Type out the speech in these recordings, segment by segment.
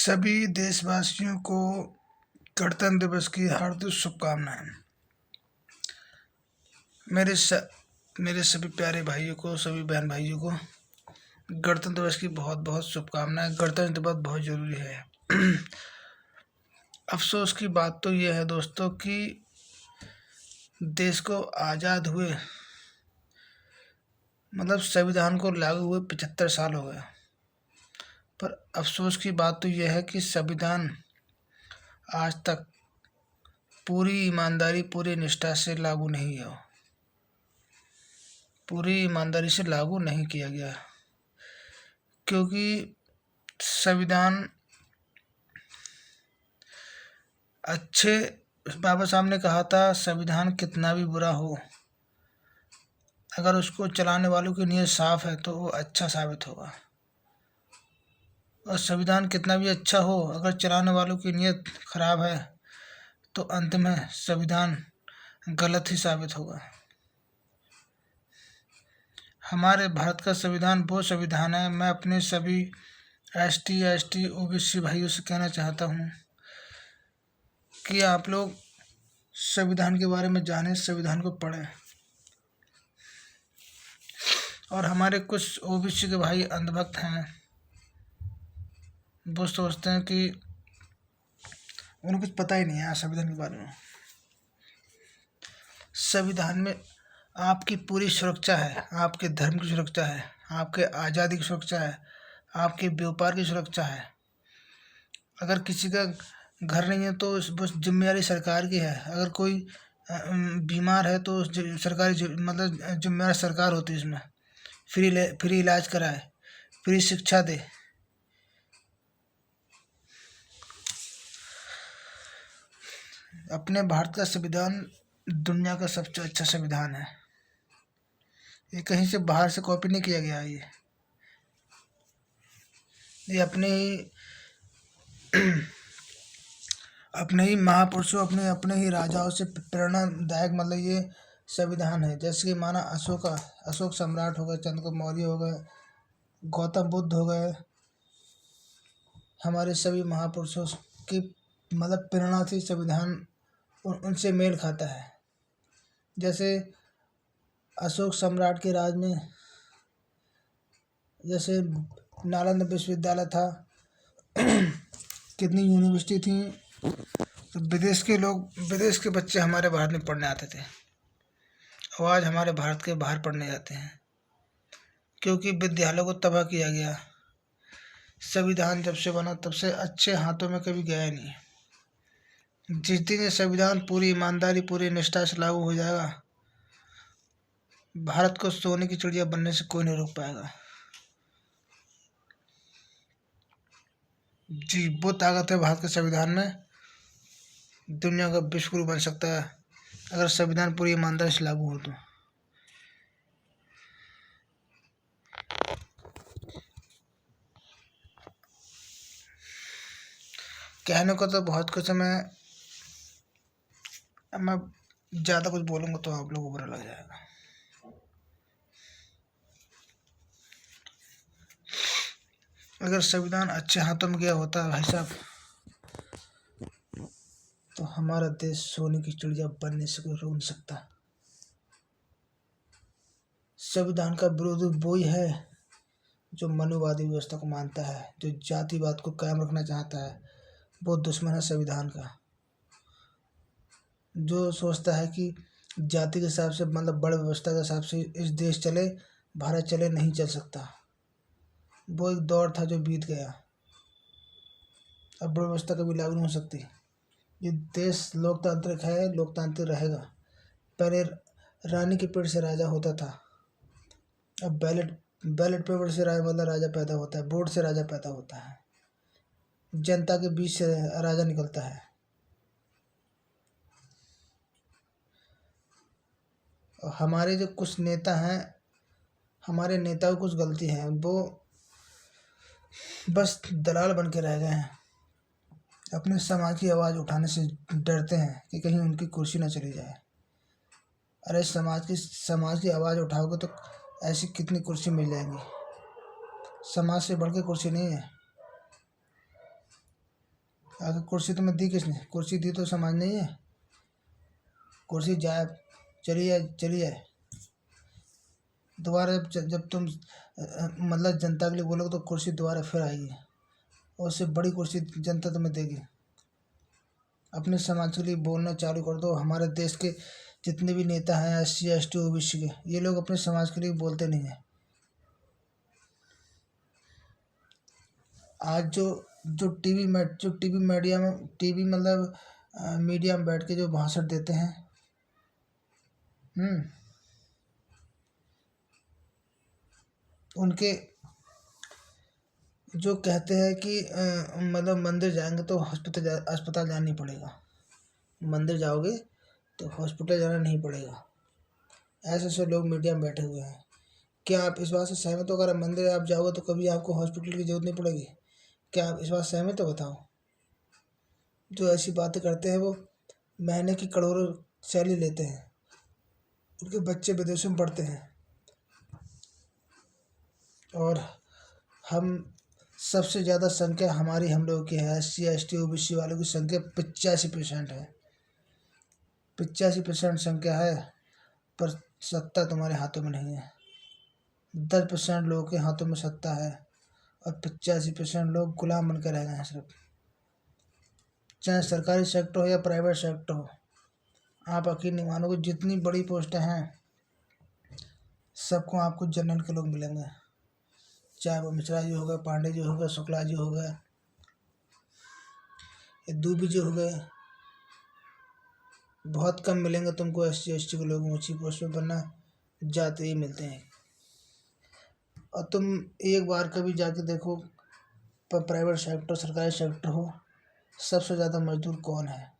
सभी देशवासियों को गणतंत्र दिवस की हार्दिक शुभकामनाएं। मेरे सभी प्यारे भाइयों को, सभी बहन भाइयों को गणतंत्र दिवस की बहुत बहुत शुभकामनाएं। गणतंत्र दिवस बहुत ज़रूरी है। अफसोस की बात तो यह है दोस्तों कि देश को आज़ाद हुए मतलब संविधान को लागू हुए 75 साल हो गए, पर अफसोस की बात तो यह है कि संविधान आज तक पूरी ईमानदारी, पूरी निष्ठा से लागू नहीं है, पूरी ईमानदारी से लागू नहीं किया गया। क्योंकि संविधान अच्छे, बाबा साहब ने कहा था संविधान कितना भी बुरा हो, अगर उसको चलाने वालों की नीयत साफ है तो वो अच्छा साबित होगा। और संविधान कितना भी अच्छा हो, अगर चलाने वालों की नीयत खराब है तो अंत में संविधान गलत ही साबित होगा। हमारे भारत का संविधान वो संविधान है। मैं अपने सभी ST OBC भाइयों से कहना चाहता हूँ कि आप लोग संविधान के बारे में जानें, संविधान को पढ़ें। और हमारे कुछ OBC के भाई अंधभक्त हैं, वो सोचते हैं कि उन्हें कुछ पता ही नहीं है संविधान के बारे में। संविधान में आपकी पूरी सुरक्षा है, आपके धर्म की सुरक्षा है, आपके आज़ादी की सुरक्षा है, आपके व्यापार की सुरक्षा है। अगर किसी का घर नहीं है तो बस जिम्मेदारी सरकार की है। अगर कोई बीमार है तो सरकारी मतलब जिम्मेदार सरकार होती है। इसमें फ्री इलाज कराए, फ्री शिक्षा दे। अपने भारत का संविधान दुनिया का सबसे अच्छा संविधान है। ये कहीं से बाहर से कॉपी नहीं किया गया। ये अपने ही महापुरुषों, अपने ही राजाओं से प्रेरणादायक मतलब ये संविधान है। जैसे कि माना अशोक सम्राट हो गए, चंद्रगुप्त मौर्य हो गए, गौतम बुद्ध हो गए, हमारे सभी महापुरुषों की मतलब प्रेरणा थी संविधान, उनसे मेल खाता है। जैसे अशोक सम्राट के राज में जैसे नालंदा विश्वविद्यालय था, कितनी यूनिवर्सिटी थी, तो विदेश के बच्चे हमारे भारत में पढ़ने आते थे। और आज हमारे भारत के बाहर पढ़ने जाते हैं क्योंकि विद्यालयों को तबाह किया गया। संविधान जब से बना तब से अच्छे हाथों में कभी गया नहीं। जिस दिन ये संविधान पूरी ईमानदारी, पूरी निष्ठा से लागू हो जाएगा, भारत को सोने की चिड़िया बनने से कोई नहीं रोक पाएगा। जी, वो ताकत है भारत के संविधान में। दुनिया का विश्वगुरु बन सकता है अगर संविधान पूरी ईमानदारी से लागू हो तो। कहने को तो बहुत कुछ है, मैं ज़्यादा कुछ बोलूँगा तो आप लोगों को बुरा लग जाएगा। अगर संविधान अच्छे हाथों में गया होता भाई साहब, तो हमारा देश सोने की चिड़िया बनने से कोई रोक नहीं सकता। संविधान का विरोधी वो ही है जो मनुवादी व्यवस्था को मानता है, जो जातिवाद को कायम रखना चाहता है। वो दुश्मन है संविधान का। जो सोचता है कि जाति के हिसाब से मतलब बड़ व्यवस्था के हिसाब से इस देश चले, भारत चले, नहीं चल सकता। वो एक दौर था जो बीत गया। अब बड़ व्यवस्था कभी लागू नहीं हो सकती। ये देश लोकतांत्रिक है, लोकतांत्रिक रहेगा। पहले रानी के पेट से राजा होता था, अब बैलेट पेपर से राजा पैदा होता है, वोट से राजा पैदा होता है, जनता के बीच से राजा निकलता है। और हमारे जो कुछ नेता हैं, हमारे नेताओं की कुछ गलती है, वो बस दलाल बन के रह गए हैं। अपने समाज की आवाज़ उठाने से डरते हैं कि कहीं उनकी कुर्सी ना चली जाए। अरे समाज की आवाज़ उठाओगे तो ऐसी कितनी कुर्सी मिल जाएंगी। समाज से बढ़ के कुर्सी नहीं है। आगे कुर्सी तुम्हें दी किसने? कुर्सी दी तो समाज नहीं है। कुर्सी जाए, चली जाए, चली जाए। दोबारा जब तुम मतलब जनता के लिए बोलोगे तो कुर्सी दोबारा फिर आएगी, और उससे बड़ी कुर्सी जनता तुम्हें देगी। अपने समाज के लिए बोलना चालू कर दो। हमारे देश के जितने भी नेता हैं SC ST OBC के, ये लोग अपने समाज के लिए बोलते नहीं हैं। आज जो टीवी मीडिया में, टीवी मतलब मीडिया में बैठ के जो भाषण देते हैं, हम्म उनके जो कहते हैं कि मतलब मंदिर जाएंगे तो अस्पताल जाना नहीं पड़ेगा, मंदिर जाओगे तो हॉस्पिटल जाना नहीं पड़ेगा। ऐसे ऐसे लोग मीडिया में बैठे हुए हैं। क्या आप इस बात से सहमत हो? अगर मंदिर आप जाओगे तो कभी आपको हॉस्पिटल की जरूरत नहीं पड़ेगी। क्या आप इस बात से सहमत हो? बताओ। जो ऐसी बातें करते हैं वो महीने की करोड़ों सैलरी लेते हैं, उनके बच्चे विदेशों में पढ़ते हैं, और हम सबसे ज़्यादा संख्या हमारी, हम लोगों की है। SC ST OBC वालों की संख्या 85% है। 85% संख्या है, पर सत्ता तुम्हारे हाथों में नहीं है। 10% लोगों के हाथों में सत्ता है, और 85% लोग गुलाम बन कर रह गए हैं सिर्फ। चाहे सरकारी सेक्टर हो या प्राइवेट सेक्टर हो, आप यकीन नहीं मानोगे, जितनी बड़ी पोस्टें हैं सबको आपको जनरल के लोग मिलेंगे। चाहे वो मिश्रा जी हो गए, पांडे जी हो गए, शुक्ला जी हो गए, ये दूबी जी हो गए। बहुत कम मिलेंगे तुमको SC ST के लोग ऊंची पोस्ट पे बनना, जाते ही मिलते हैं। और तुम एक बार कभी जाके देखो, प्राइवेट सेक्टर सरकारी सेक्टर हो, सबसे ज़्यादा मजदूर कौन है?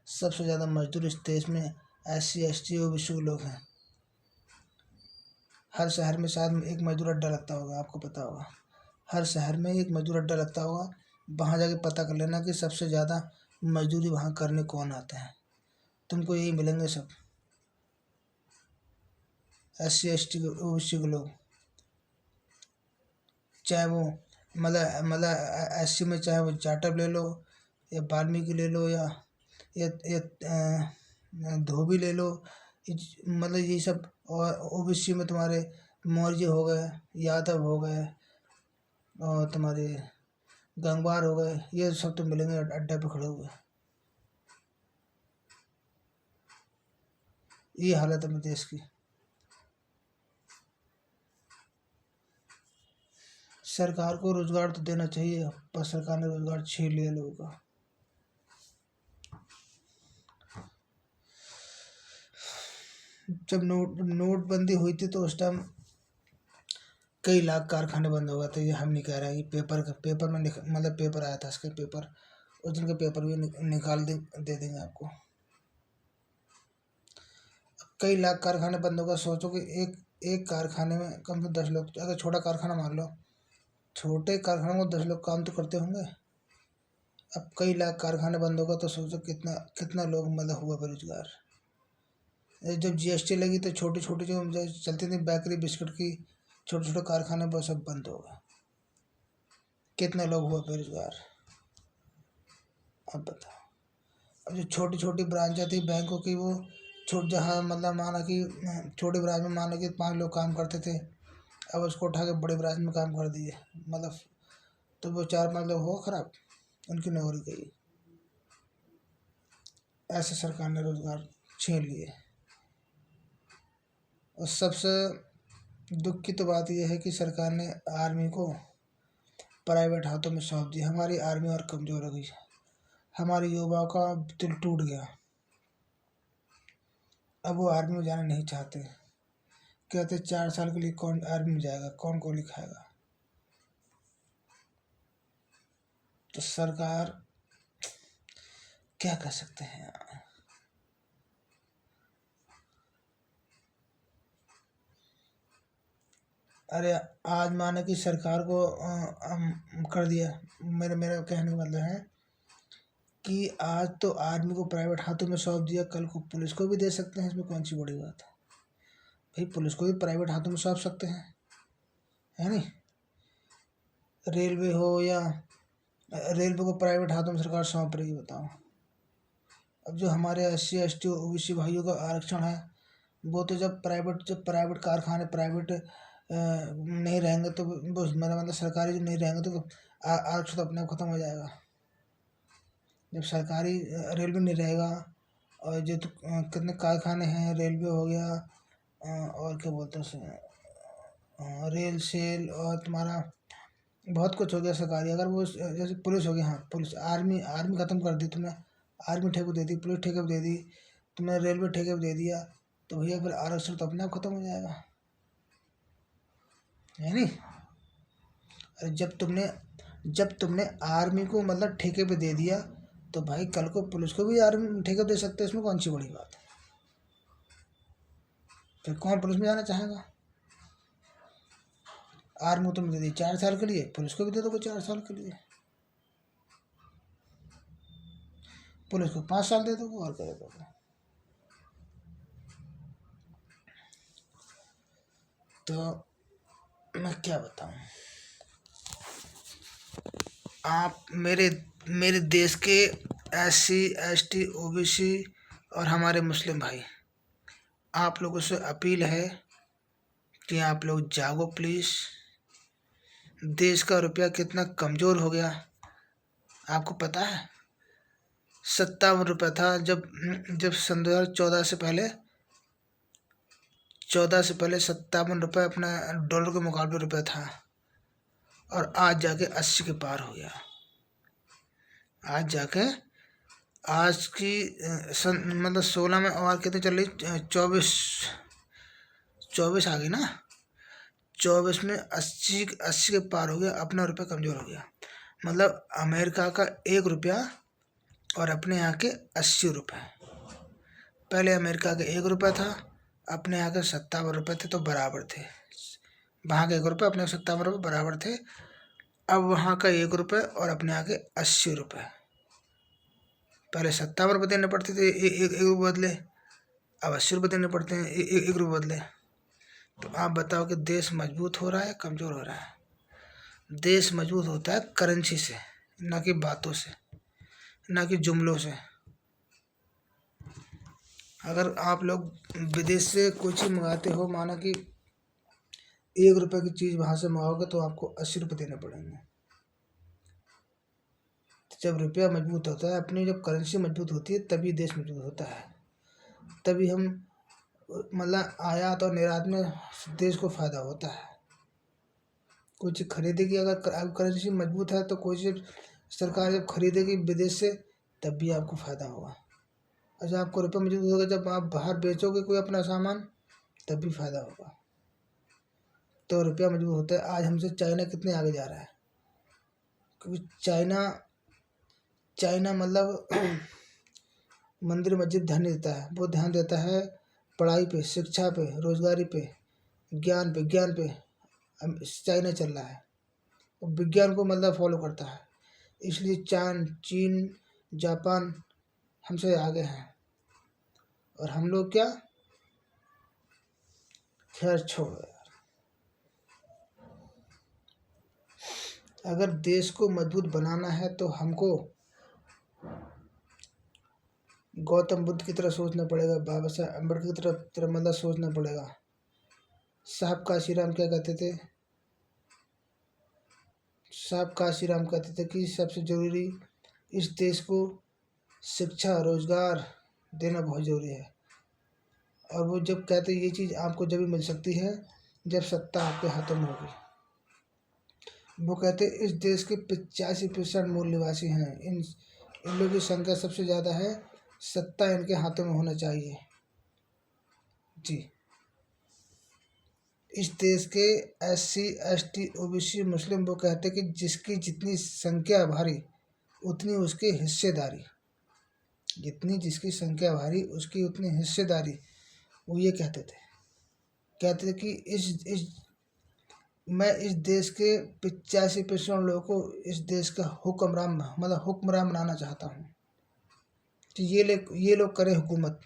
सबसे ज़्यादा मजदूर इस देश में SC ST OBC के लोग हैं। हर शहर में शायद एक मजदूर अड्डा लगता होगा, आपको पता होगा। हर शहर में एक मजदूर अड्डा लगता होगा। वहाँ जाके पता कर लेना कि सबसे ज़्यादा मजदूरी वहाँ करने कौन आते हैं, तुमको यही मिलेंगे सब, SC ST OBC के लोग। चाहे वो SC में, चाहे वो जाटव ले लो या वाल्मीकि ले लो, या धोबी ले लो, मतलब ये सब। और OBC में तुम्हारे मौर्य हो गए, यादव हो गए, और तुम्हारे गंगवार हो गए, ये सब तो मिलेंगे अड्डे पे खड़े हुए। ये हालत है देश की। सरकार को रोजगार तो देना चाहिए, पर सरकार ने रोजगार छीन लिया लोगों का। जब नोटबंदी हुई थी तो उस टाइम कई लाख कारखाने बंद हो गए थे। ये हम नहीं कह रहे हैं, ये पेपर में मतलब पेपर आया था, इसके पेपर, उस दिन के पेपर भी निकाल दे देंगे आपको। कई लाख कारखाने बंद हो गए। सोचो कि एक कारखाने में कम से कम 10 लोग, अगर छोटा कारखाना मान लो, छोटे कारखाने में 10 लोग काम तो करते होंगे। अब कई लाख कारखाने बंद हो गए तो सोचो कितना कितना लोग मतलब हुआ बेरोजगार। जब GST लगी तो छोटी छोटी जो चलती थी बेकरी बिस्किट की छोटे छोटे कारखाने वो सब बंद हो गए। कितने लोग हुआ बेरोजगार, अब बताओ। अब जो छोटी छोटी ब्रांचें थी बैंकों की, वो जहाँ मतलब माना कि छोटी ब्रांच में माना कि 5 लोग काम करते थे, अब उसको उठा के बड़े ब्रांच में काम कर दिए, मतलब तो वो 4 5 लोग हो खराब, उनकी नौकरी गई। ऐसे सरकार ने रोजगार छीन लिए। और सबसे दुख की तो बात यह है कि सरकार ने आर्मी को प्राइवेट हाथों में सौंप दिया। हमारी आर्मी और कमज़ोर हो गई, हमारे युवाओं का दिल टूट गया। अब वो आर्मी में जाना नहीं चाहते। कहते 4 साल के लिए कौन आर्मी में जाएगा, कौन को लिखाएगा। तो सरकार क्या कर सकते हैं यार। अरे आज माने कि सरकार को कर दिया, मेरा मेरा कहने का मतलब है कि आज तो आर्मी को प्राइवेट हाथों में सौंप दिया, कल को पुलिस को भी दे सकते हैं। इसमें कौन सी बड़ी बात है भाई, पुलिस को भी प्राइवेट हाथों में सौंप सकते हैं, है नहीं। रेलवे हो या रेलवे को प्राइवेट हाथों में सरकार सौंप रही है, बताओ। अब जो हमारे SC ST OBC भाइयों का आरक्षण है, वो तो जब प्राइवेट कारखाने प्राइवेट नहीं रहेंगे तो वो मेरा मतलब सरकारी जो नहीं रहेंगे तो आरक्षण तो अपने आप खत्म हो जाएगा। जब सरकारी रेलवे नहीं रहेगा और जो तो कितने कारखाने हैं, रेलवे हो गया और क्या बोलते हैं उसे, रेल सेल और तुम्हारा बहुत कुछ हो गया सरकारी। अगर वो जैसे पुलिस हो गई, हाँ पुलिस, आर्मी आर्मी ख़त्म कर दी तुमने, आर्मी ठेके पे दे दी, पुलिस ठेके पे दे दी, तुमने रेलवे ठेके पे दे दिया, तो भैया फिर आरक्षण तो अपने आप खत्म हो जाएगा, है नहीं। अरे जब तुमने आर्मी को मतलब ठेके पे दे दिया, तो भाई कल को पुलिस को भी आर्मी ठेके पे दे सकते हैं, इसमें कौन सी बड़ी बात है। फिर कौन पुलिस में जाना चाहेगा। आर्मी को तुमने दे दी 4 साल के लिए, पुलिस को भी दे दोगे 4 साल के लिए, पुलिस को 5 साल दे दोगे, और क्या दे दोगे। तो मैं क्या बताऊं। आप मेरे मेरे देश के SC ST OBC और हमारे मुस्लिम भाई, आप लोगों से अपील है कि आप लोग जागो प्लीज़। देश का रुपया कितना कमज़ोर हो गया, आपको पता है। 57 रुपये था जब सन 2014 से पहले, 57 रुपये अपना डॉलर के मुकाबले रुपया था, और आज जाके 80 के पार हो गया। आज जाके आज की सन मतलब 16 में, और कितने चल रही, 24 आ गई ना, 24 में 80 के पार हो गया, अपना रुपया कमज़ोर हो गया। मतलब अमेरिका का 1 रुपया और अपने यहाँ के 80 रुपये। पहले अमेरिका का 1 रुपया था, अपने यहाँ के 57 रुपये थे, तो बराबर थे। वहाँ का 1 रुपया, अपने 57 रुपये बराबर थे। अब वहाँ का 1 रुपये और अपने यहाँ के 80 रुपये। पहले 57 रुपये देने पड़ते थे एक रुपये बदले, अब 80 रुपये देने पड़ते हैं एक रुपये बदले। तो आप बताओ कि देश मजबूत हो रहा है कमज़ोर हो रहा है। देश मजबूत होता है करेंसी से, ना कि बातों से, ना कि जुमलों से। अगर आप लोग विदेश से कोई चीज़ मंगाते हो, माना कि 1 रुपये की चीज़ वहाँ से मंगाओगे तो आपको 80 रुपये देने पड़ेंगे। तो जब रुपया मजबूत होता है, अपनी जब करेंसी मजबूत होती है, तभी देश मजबूत होता है। तभी हम मतलब आयात और निर्यात में देश को फ़ायदा होता है। कोई चीज़ खरीदेगी, अगर करेंसी मजबूत है तो कोई चीज़ सरकार जब खरीदेगी विदेश से, तब भी आपको फ़ायदा होगा। अच्छा, आपको रुपया मजबूत होगा जब आप बाहर बेचोगे कोई अपना सामान, तब भी फ़ायदा होगा। तो रुपया मजबूत होता है। आज हमसे चाइना कितने आगे जा रहा है, क्योंकि चाइना मतलब मंदिर मस्जिद ध्यान नहीं देता है, वो ध्यान देता है पढ़ाई पे, शिक्षा पे, रोजगारी पे, ज्ञान पे। चाइना चल रहा है, वो विज्ञान को मतलब फॉलो करता है। इसलिए चीन जापान हमसे आगे हैं, और हम लोग क्या, खैर छोड़ो यार। अगर देश को मजबूत बनाना है तो हमको गौतम बुद्ध की तरह सोचना पड़ेगा, बाबा साहब अम्बेडकर की तरह मतलब सोचना पड़ेगा। साहब काशीराम क्या कहते थे, साहब काशीराम कहते थे कि सबसे ज़रूरी इस देश को शिक्षा रोजगार देना बहुत ज़रूरी है। और वो जब कहते ये चीज़ आपको जब भी मिल सकती है जब सत्ता आपके हाथों में होगी। वो कहते इस देश के 85% मूल निवासी हैं, इन लोगों की संख्या सबसे ज़्यादा है, सत्ता इनके हाथों में होना चाहिए जी। इस देश के SC ST OBC मुस्लिम वो कहते कि जिसकी जितनी संख्या भारी उतनी उसकी हिस्सेदारी, जिसकी संख्या भारी उसकी उतनी हिस्सेदारी। वो ये कहते थे कि मैं इस देश के 85% लोगों को इस देश का हुक्मरान बनाना चाहता हूँ। तो ये लोग करें हुकूमत।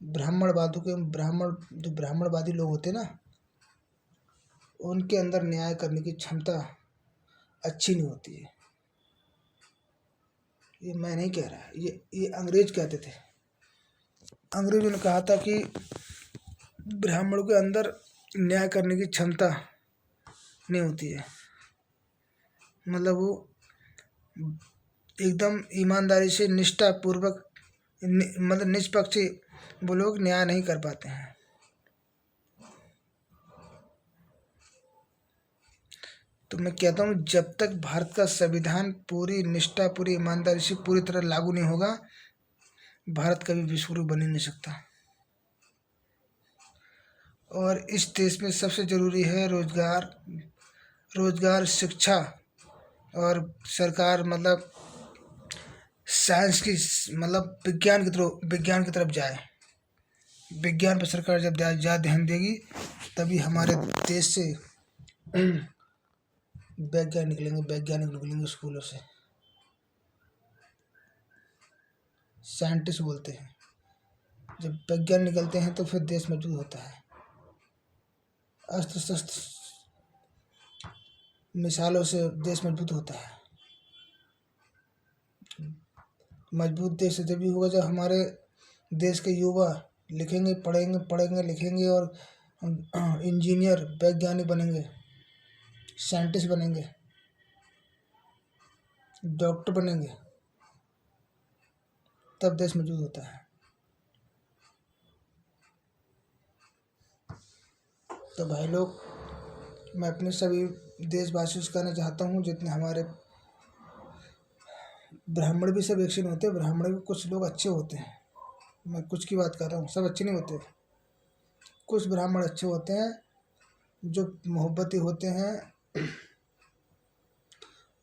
जो ब्राह्मणवादी लोग होते ना, उनके अंदर न्याय करने की क्षमता अच्छी नहीं होती है। ये मैं नहीं कह रहा, ये अंग्रेज कहते थे। अंग्रेजों ने कहा था कि ब्राह्मणों के अंदर न्याय करने की क्षमता नहीं होती है। मतलब वो एकदम ईमानदारी से निष्ठा पूर्वक मतलब निष्पक्ष वो लोग न्याय नहीं कर पाते हैं। तो मैं कहता हूँ जब तक भारत का संविधान पूरी निष्ठा पूरी ईमानदारी से पूरी तरह लागू नहीं होगा, भारत कभी विश्वगुरु बन ही नहीं सकता। और इस देश में सबसे ज़रूरी है रोजगार, शिक्षा और सरकार मतलब साइंस की मतलब विज्ञान की तरफ जाए। विज्ञान पर सरकार जब ज़्यादा ध्यान देगी तभी हमारे देश से वैज्ञानिक निकलेंगे स्कूलों से। साइंटिस्ट बोलते हैं, जब वैज्ञानिक निकलते हैं तो फिर देश मजबूत होता है। अस्त्र शस्त्र मिसालों से देश मजबूत होता है। मजबूत देश तभी होगा जब हमारे देश के युवा लिखेंगे पढ़ेंगे लिखेंगे और इंजीनियर वैज्ञानिक बनेंगे, साइंटिस्ट बनेंगे, डॉक्टर बनेंगे, तब देश मजबूत होता है। तो भाई लोग, मैं अपने सभी देशवासियों से कहना चाहता हूँ, जितने हमारे ब्राह्मण भी सब एक से नहीं होते, ब्राह्मण भी कुछ लोग अच्छे होते हैं। मैं कुछ की बात कर रहा हूँ, सब अच्छे नहीं होते। कुछ ब्राह्मण अच्छे होते हैं जो मोहब्बती होते हैं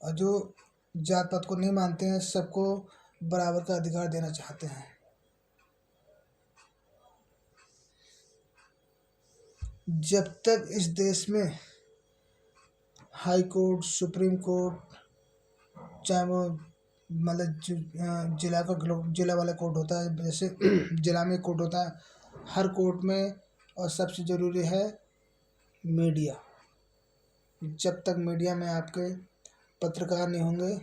और जो जात पात को नहीं मानते हैं, सबको बराबर का अधिकार देना चाहते हैं। जब तक इस देश में हाई कोर्ट, सुप्रीम कोर्ट, चाहे वो मतलब जिला वाला कोर्ट होता है, जैसे जिला में कोर्ट होता है, हर कोर्ट में, और सबसे ज़रूरी है मीडिया। जब तक मीडिया में आपके पत्रकार नहीं होंगे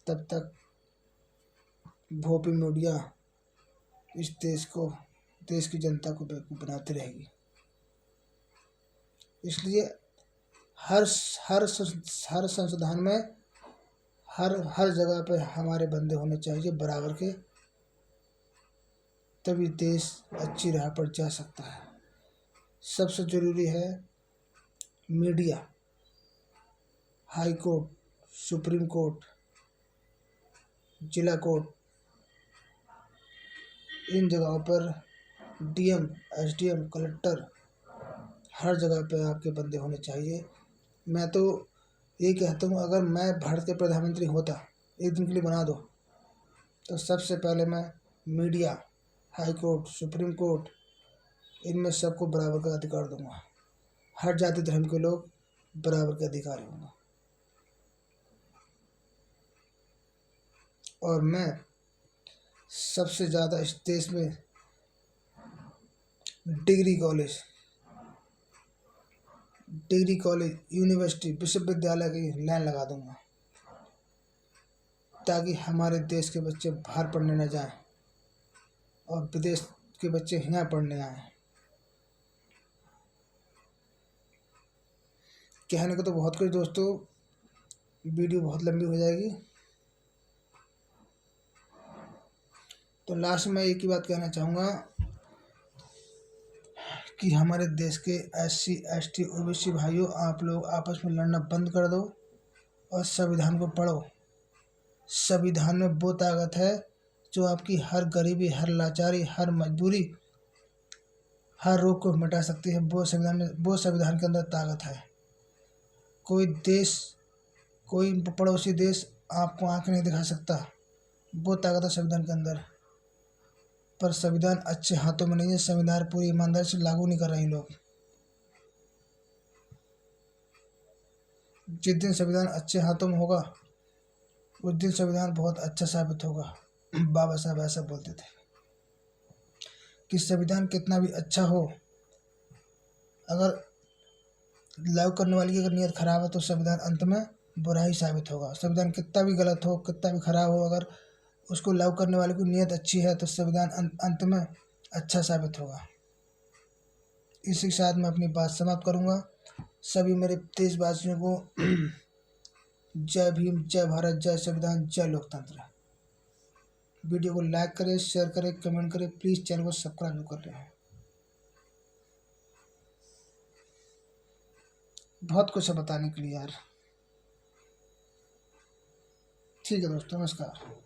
तब तक भोपी मीडिया इस देश की जनता को बेवकूफ़ बनाती रहेगी। इसलिए हर संविधान में हर जगह पे हमारे बंदे होने चाहिए बराबर के, तभी देश अच्छी राह पर जा सकता है। सबसे ज़रूरी है media, high court, supreme court, जिला कोर्ट, इन जगहों पर डीएम, एसडीएम, कलेक्टर, हर जगह पे आपके बंदे होने चाहिए। मैं तो ये कहता हूँ, अगर मैं भारत के प्रधानमंत्री होता, एक दिन के लिए बना दो, तो सबसे पहले मैं media, high court, supreme court, इनमें सबको बराबर का अधिकार दूंगा। हर जाति धर्म के लोग बराबर के अधिकारी होंगे। और मैं सबसे ज़्यादा इस देश में डिग्री कॉलेज, यूनिवर्सिटी, विश्वविद्यालय की लाइन लगा दूंगा, ताकि हमारे देश के बच्चे बाहर पढ़ने न जाएं और विदेश के बच्चे यहाँ पढ़ने आएँ। कहने को तो बहुत कुछ दोस्तों, वीडियो बहुत लंबी हो जाएगी, तो लास्ट में एक ही बात कहना चाहूँगा कि हमारे देश के SC, ST, OBC भाइयों, आप लोग आपस में लड़ना बंद कर दो और संविधान को पढ़ो। संविधान में वो ताकत है जो आपकी हर गरीबी, हर लाचारी, हर मजबूरी, हर रोग को मिटा सकती है। वो संविधान के अंदर ताकत है। कोई पड़ोसी देश आपको आंख नहीं दिखा सकता, वो ताकत है संविधान के अंदर। पर संविधान अच्छे हाथों में नहीं है, संविधान पूरी ईमानदारी से लागू नहीं कर रहे लोग। जिस दिन संविधान अच्छे हाथों में होगा, उस दिन संविधान बहुत अच्छा साबित होगा। बाबा साहब ऐसा बोलते थे कि संविधान कितना भी अच्छा हो, अगर लव करने वाली की अगर नीयत खराब है तो संविधान अंत में बुरा ही साबित होगा। संविधान कितना भी गलत हो, कितना भी खराब हो, अगर उसको लव करने वाले की नीयत अच्छी है तो संविधान अंत में अच्छा साबित होगा। इसी के साथ मैं अपनी बात समाप्त करूंगा। सभी मेरे देशवासियों को जय भीम, जय भारत, जय संविधान, जय लोकतंत्र। वीडियो को लाइक करें, शेयर करें, कमेंट करें, प्लीज़ चैनल को सब्सक्राइब कर रहे हैं। बहुत कुछ है बताने के लिए यार। ठीक है दोस्तों, नमस्कार।